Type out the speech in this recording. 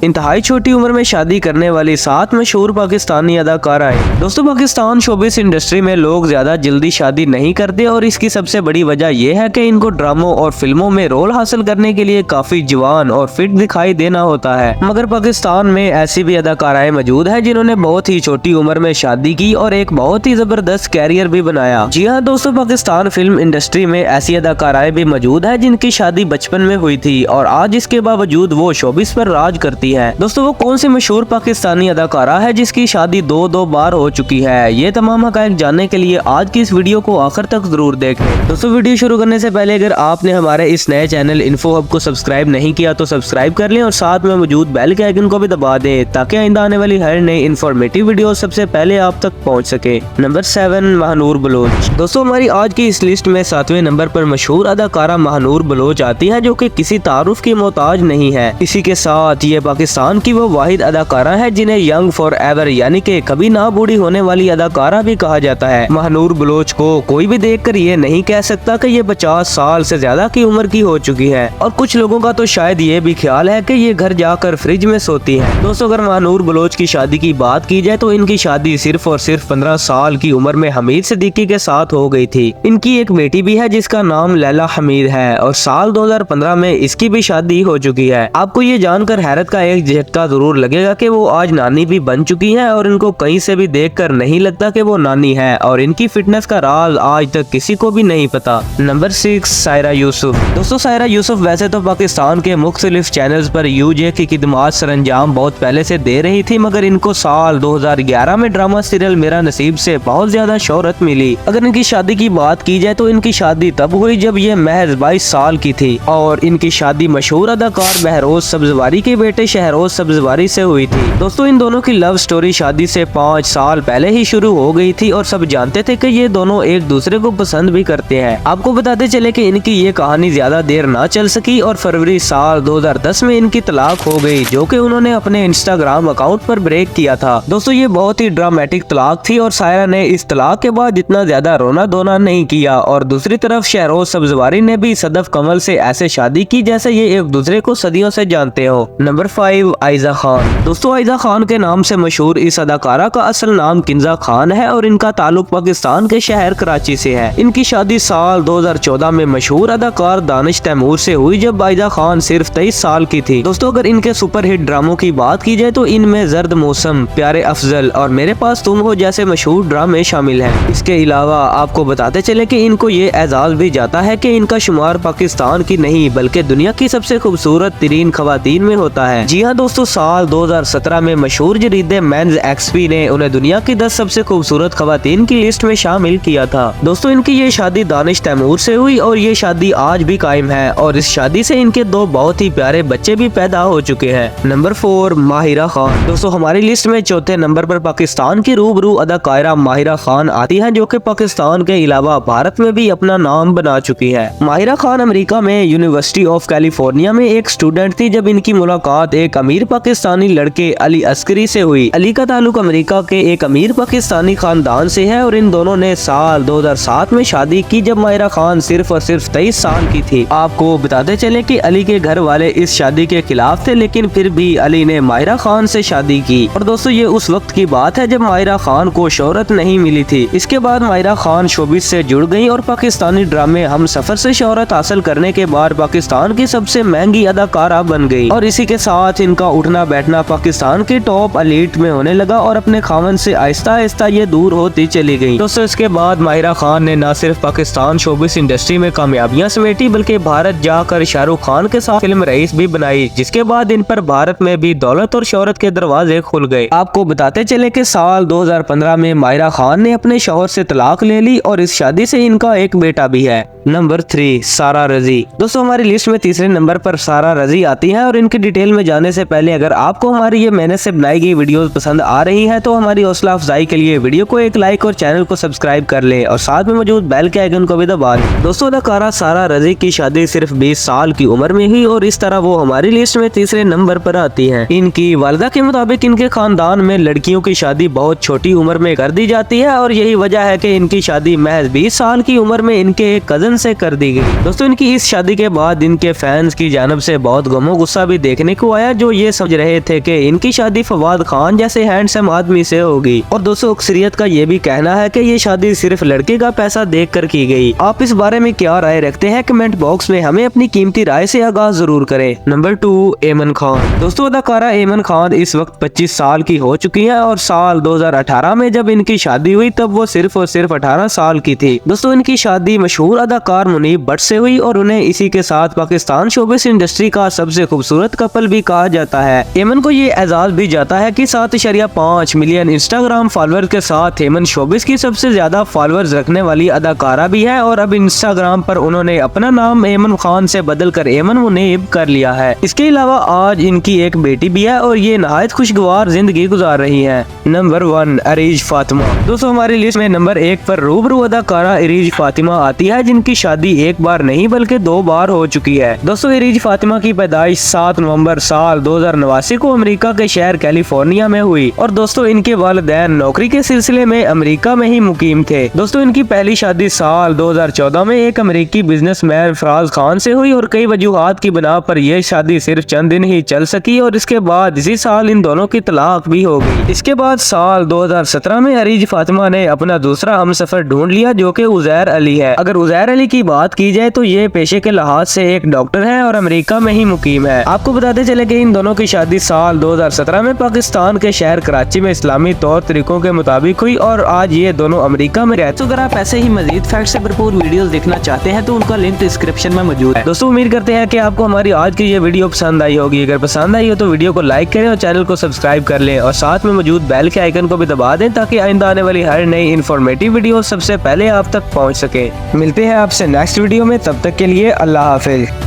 इंतहाई छोटी उम्र में शादी करने वाली 7 मशहूर पाकिस्तानी अदाकारा है। दोस्तों, पाकिस्तान शोबिस इंडस्ट्री में लोग ज्यादा जल्दी शादी नहीं करते और इसकी सबसे बड़ी वजह यह है कि इनको ड्रामों और फिल्मों में रोल हासिल करने के लिए काफी जवान और फिट दिखाई देना होता है। मगर पाकिस्तान में ऐसी भी अदाकाराएं मौजूद है जिन्होंने बहुत ही छोटी उम्र में शादी की और एक बहुत ही जबरदस्त कैरियर भी बनाया। जी हाँ दोस्तों, पाकिस्तान फिल्म इंडस्ट्री में ऐसी अदाकाराएं भी मौजूद है जिनकी शादी बचपन में हुई थी और आज इसके बावजूद वो शोबिस पर राज करती है। दोस्तों, वो कौन सी मशहूर पाकिस्तानी अदाकारा है जिसकी शादी दो बार हो चुकी है? ये तमाम हकायक जानने के लिए आज की इस वीडियो को आखिर तक जरूर देखें। दोस्तों, वीडियो शुरू करने से पहले अगर आपने हमारे इस नए चैनल इन्फो हब को सब्सक्राइब नहीं किया तो सब्सक्राइब कर लें और साथ में मौजूद बेल के आइकन को भी दबा दें ताकि आइंदा आने वाली हर नई इन्फॉर्मेटिव वीडियो सबसे पहले आप तक पहुँच सके। नंबर 7, महानूर बलोच। दोस्तों, हमारी आज की इस लिस्ट में 7वें नंबर पर मशहूर अदाकारा महानूर बलोच आती है, जो कि किसी तारुफ की मोहताज नहीं है। इसी के साथ ये पाकिस्तान की वो वाहिद अदाकारा है जिन्हें यंग फॉर एवर यानी कि कभी ना बूढ़ी होने वाली अदाकारा भी कहा जाता है। महानूर बलोच को कोई भी देखकर ये नहीं कह सकता कि ये 50 साल से ज्यादा की उम्र की हो चुकी है और कुछ लोगों का तो शायद ये भी ख्याल है कि ये घर जाकर फ्रिज में सोती है। दोस्तों, अगर महानूर बलोच की शादी की बात की जाए तो इनकी शादी सिर्फ और सिर्फ 15 साल की उम्र में हमीद सिद्दीकी के साथ हो गई थी। इनकी एक बेटी भी है जिसका नाम लैला हमीद है और साल 2015 में इसकी भी शादी हो चुकी है। आपको ये जानकर हैरत का एक झटका जरूर लगेगा कि वो आज नानी भी बन चुकी हैं और इनको कहीं से भी देखकर नहीं लगता कि वो नानी है और इनकी फिटनेस का राज आज तक किसी को भी नहीं पता। नंबर 6, सायरा यूसुफ। दोस्तों, सायरा यूसुफ वैसे तो पाकिस्तान के मुख्तलिफ चैनल्स पर यूजे की खिदमात सरंजाम बहुत पहले से दे रही थी, मगर इनको साल 2011 में ड्रामा सीरियल मेरा नसीब से बहुत ज्यादा शोहरत मिली। अगर इनकी शादी की बात की जाए तो इनकी शादी तब हुई जब ये महज 22 साल की थी और इनकी शादी मशहूर अदाकार बहरोज सब्जवारी के बेटे शहरोज सब्जवारी से हुई थी। दोस्तों, इन दोनों की लव स्टोरी शादी से 5 साल पहले ही शुरू हो गई थी और सब जानते थे कि ये दोनों एक दूसरे को पसंद भी करते हैं। आपको बताते चले कि इनकी ये कहानी ज्यादा देर ना चल सकी और फरवरी साल 2010 में इनकी तलाक हो गई, जो कि उन्होंने अपने इंस्टाग्राम अकाउंट पर ब्रेक किया था। दोस्तों, ये बहुत ही ड्रामेटिक तलाक थी और सायरा ने इस तलाक के बाद इतना ज्यादा रोना धोना नहीं किया और दूसरी तरफ शहरोज सब्जवारी ने भी सदफ कमल से ऐसे शादी की जैसे ये एक दूसरे को सदियों से जानते हो। नंबर 5, आयजा खान। दोस्तों, आयजा खान के नाम से मशहूर इस अदाकारा का असल नाम किंजा खान है और इनका ताल्लुक पाकिस्तान के शहर कराची से है। इनकी शादी साल 2014 में मशहूर अदाकार दानिश तैमूर से हुई जब आयजा खान सिर्फ 23 साल की थी। दोस्तों, अगर इनके सुपरहिट ड्रामों की बात की जाए तो इनमें जर्द मौसम, प्यारे अफजल और मेरे पास तुम हो जैसे मशहूर ड्रामे शामिल हैं। इसके अलावा आपको बताते चले कि इनको ये एजाज भी जाता है कि इनका शुमार पाकिस्तान की नहीं बल्कि दुनिया की सबसे खूबसूरत तरीन खवातीन में होता है। जी हाँ दोस्तों, साल 2017 में मशहूर जरीदे मेंस एक्सपी ने उन्हें दुनिया की 10 सबसे खूबसूरत खवातीन की लिस्ट में शामिल किया था। दोस्तों, इनकी ये शादी दानिश तैमूर से हुई और ये शादी आज भी कायम है और इस शादी से इनके 2 बहुत ही प्यारे बच्चे भी पैदा हो चुके हैं। नंबर 4, माहिरा खान। दोस्तों, हमारी लिस्ट में चौथे नंबर पर पाकिस्तान की रूबरू अदाकारा माहिरा खान आती है, जो कि पाकिस्तान के अलावा भारत में भी अपना नाम बना चुकी है। माहिरा खान अमेरिका में यूनिवर्सिटी ऑफ कैलिफोर्निया में एक स्टूडेंट थी जब इनकी मुलाकात एक अमीर पाकिस्तानी लड़के अली अस्करी से हुई। अली का ताल्लुक अमेरिका के एक अमीर पाकिस्तानी खानदान से है और इन दोनों ने साल 2007 में शादी की जब माहिरा खान सिर्फ और सिर्फ 23 साल की थी। आपको बताते चले कि अली के घर वाले इस शादी के खिलाफ थे, लेकिन फिर भी अली ने माहिरा खान से शादी की। और दोस्तों, ये उस वक्त की बात है जब माहिरा खान को शोहरत नहीं मिली थी। इसके बाद माहिरा खान शोबिस से जुड़ गई और पाकिस्तानी ड्रामे हम सफर से शोहरत हासिल करने के बाद पाकिस्तान की सबसे महंगी अदाकारा बन गई और इसी के साथ इनका उठना बैठना पाकिस्तान के टॉप एलीट में होने लगा और अपने खावन से आहिस्ता आहिस्ता ये दूर होती चली गई। दोस्तों, इसके बाद माहिरा खान ने न सिर्फ पाकिस्तान शोबिस इंडस्ट्री में कामयाबियां समेटी बल्कि भारत जाकर शाहरुख खान के साथ फिल्म रईस भी बनाई, जिसके बाद इन पर भारत में भी दौलत और शोहरत के दरवाजे खुल गए। आपको बताते चले कि साल 2015 में माहिरा खान ने अपने शौहर से तलाक ले ली और इस शादी से इनका एक बेटा भी है। नंबर 3, सारा रजी। दोस्तों, हमारी लिस्ट में तीसरे नंबर पर सारा रजी आती है और इनकी डिटेल में जाने से पहले अगर आपको हमारी ये मेहनत से बनाई गई वीडियोस पसंद आ रही है तो हमारी हौसला अफजाई के लिए वीडियो को एक लाइक और चैनल को सब्सक्राइब कर ले और साथ में मौजूद बेल के आइकन को भी दबा लें। दोस्तों, अदाकारा सारा रजी की शादी सिर्फ 20 साल की उम्र में हुई और इस तरह वो हमारी लिस्ट में तीसरे नंबर पर आती है। इनकी वालिदा के मुताबिक इनके खानदान में लड़कियों की शादी बहुत छोटी उम्र में कर दी जाती है और यही वजह है कि इनकी शादी महज 20 साल की उम्र में इनके एक कजन से कर दी गई। दोस्तों, इनकी इस शादी के बाद इनके फैंस की जानब से बहुत गमो गुस्सा भी देखने को आया है जो ये समझ रहे थे कि इनकी शादी फवाद खान जैसे हैंडसम आदमी से होगी। और दोस्तों अक्सरियत का ये भी कहना है कि ये शादी सिर्फ लड़के का पैसा देखकर की गई। आप इस बारे में क्या राय रखते हैं? कमेंट बॉक्स में हमें अपनी कीमती राय से आगाह जरूर करें। नंबर 2, ऐमन खान। दोस्तों अदाकारा ऐमन खान इस वक्त 25 साल की हो चुकी है और साल 2018 में जब इनकी शादी हुई तब वो सिर्फ और सिर्फ 18 साल की थी। दोस्तों इनकी शादी मशहूर अदाकार मुनीब भट्ट से हुई और उन्हें इसी के साथ पाकिस्तान शोबिस इंडस्ट्री का सबसे खूबसूरत कपल भी कहा जाता है। ऐमन को ये एजाज भी जाता है कि 7.5 मिलियन इंस्टाग्राम फॉलोअर्स के साथ ऐमन शोबिस की सबसे ज्यादा फॉलोअर्स रखने वाली अदाकारा भी है और अब इंस्टाग्राम पर उन्होंने अपना नाम ऐमन खान से बदलकर ऐमन मुनीब कर लिया है। इसके अलावा आज इनकी एक बेटी भी है और ये नहायत खुशगवार जिंदगी गुजार रही है। नंबर 1, अरीज फातिमा। दोस्तों हमारी लिस्ट में नंबर 1 पर रूबरू अदाकारा अरीज फातिमा आती है जिनकी शादी एक बार नहीं बल्कि 2 बार हो चुकी है। दोस्तों अरीज फातिमा की पैदाइश 7 नवंबर साल 2089 को अमेरिका के शहर कैलिफोर्निया में हुई और दोस्तों इनके वालिदैन नौकरी के सिलसिले में अमेरिका में ही मुकीम थे। दोस्तों इनकी पहली शादी साल 2014 में एक अमेरिकी बिजनेसमैन फराज खान से हुई और कई वजूहात की बिना पर यह शादी सिर्फ चंद दिन ही चल सकी और इसके बाद इसी साल इन दोनों की तलाक भी हो गई। इसके बाद साल 2017 में अरीज फातिमा ने अपना दूसरा हमसफर ढूंढ लिया जो कि उजैर अली है। अगर उजैर अली की बात की जाए तो ये पेशे के लिहाज से एक डॉक्टर है और अमेरिका में ही मुकीम है। आपको बताते चले कि इन दोनों की शादी साल 2017 में पाकिस्तान के शहर कराची में इस्लामी तौर तरीकों के मुताबिक हुई और आज ये दोनों अमेरिका में रहते। अगर आप ऐसे ही मजीद फैक्ट से भरपूर वीडियोस देखना चाहते हैं तो उनका लिंक डिस्क्रिप्शन में मौजूद है। दोस्तों उम्मीद करते हैं कि आपको हमारी आज की ये वीडियो पसंद आई होगी। अगर पसंद आई हो तो वीडियो को लाइक करें और चैनल को सब्सक्राइब कर लें और साथ में मौजूद बेल के आइकन को भी दबा दें ताकि आइंदा आने वाली हर नई इन्फॉर्मेटिव वीडियो सबसे पहले आप तक पहुंच सके। मिलते हैं आपसे नेक्स्ट वीडियो में, तब तक के लिए अल्लाह हाफिज।